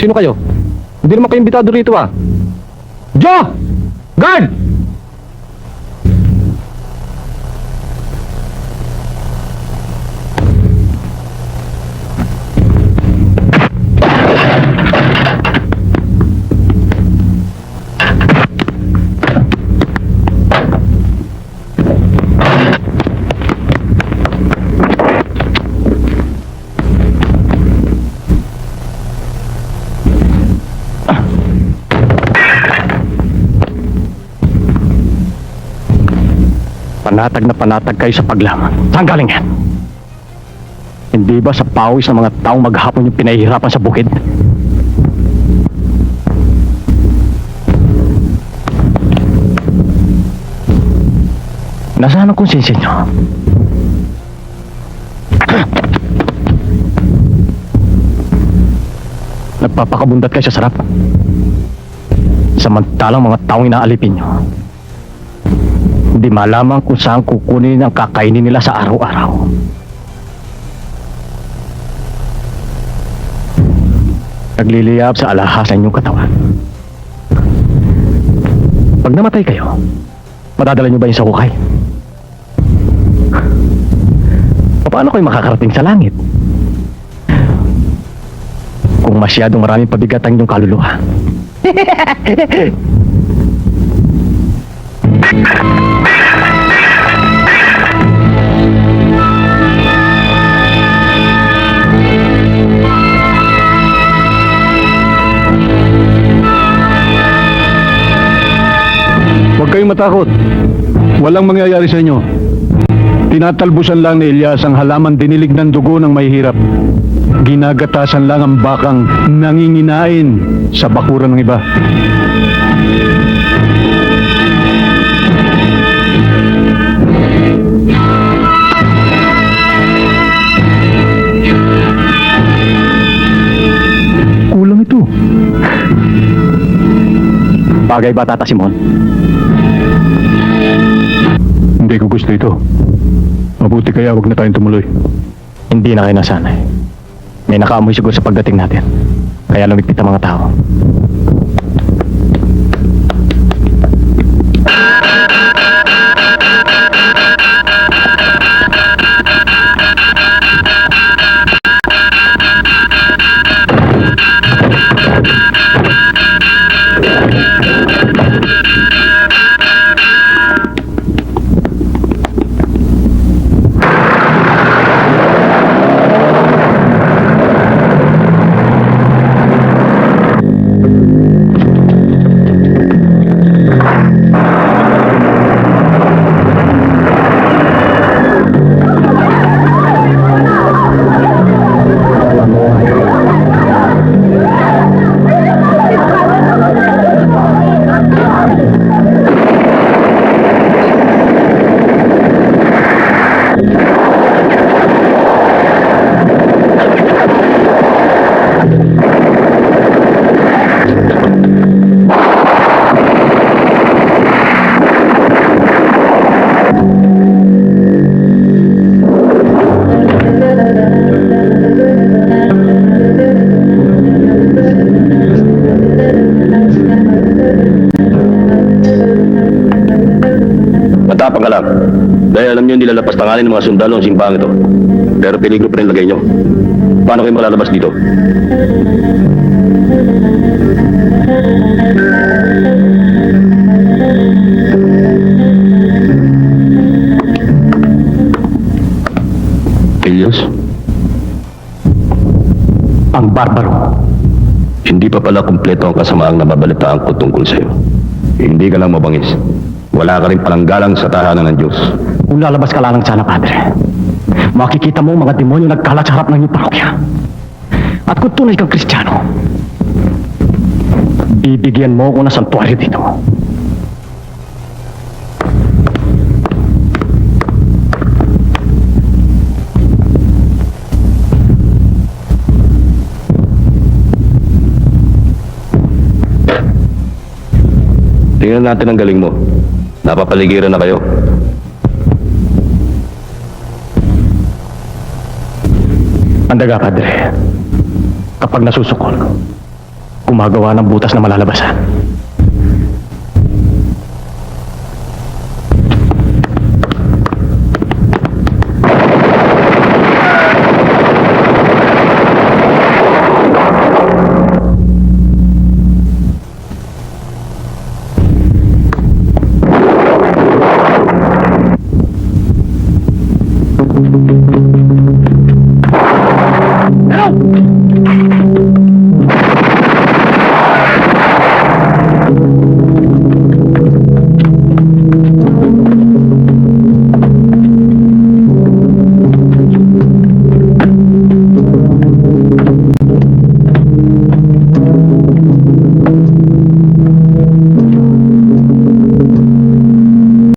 Sino kayo? Hindi naman kayo imbitado rito ah. Joe! Guard! Panatag na panatag kayo sa paglaman. Saan galing yan? Hindi ba sa pawis ng mga taong maghapon yung pinahihirapan sa bukid? Nasaan ang konsensya nyo? Nagpapakabundat kayo sa sarap. Samantalang mga taong inaalipin nyo, hindi malaman kung saan kukunin ang kakainin nila sa araw-araw. Nagliliyab sa alahas ng inyong katawan. Pag namatay kayo, madadala nyo ba yun sa hukay? Paano kayo makakarating sa langit? Kung masyadong maraming pabigat ang inyong kaluluwa. Huwag kayong matakot. Walang mangyayari sa inyo. Tinatalbusan lang ni Elias ang halaman dinilig ng dugo ng mahihirap. Ginagatasan lang ang bakang nanginginain sa bakuran ng iba. Kulang ito. Bagay ba, Tata Simon? Hindi ko gusto ito. Mabuti kaya wag na tayong tumuloy. Hindi na kayo nasanay. May nakaamoy siguro sa pagdating natin. Kaya lumikpit ang mga tao. Matapang ka lang. Dahil alam nyo hindi lalapas tanganin ng mga sundalo ang simbahan ito. Pero peligro pa rin lagay nyo. Paano kayo malalabas dito? Elias? Ang barbaro. Hindi pa pala kumpleto ang kasamaang nababalitaan ko tungkol sa'yo. Hindi ka lang mabangis. Wala ka rin palang galang sa tahanan ng Diyos. Kung lalabas ka lang sana, Padre, makikita mo mga demonyo nagkalat sa harap ng iyong parokya. At kung tunay kang Kristiyano, bibigyan mo ko ng santuaryo dito. Tingnan natin ang galing mo. Napapaligiran na kayo. Andaga, Padre, kapag nasusukol, gumagawa ng butas na malalabas.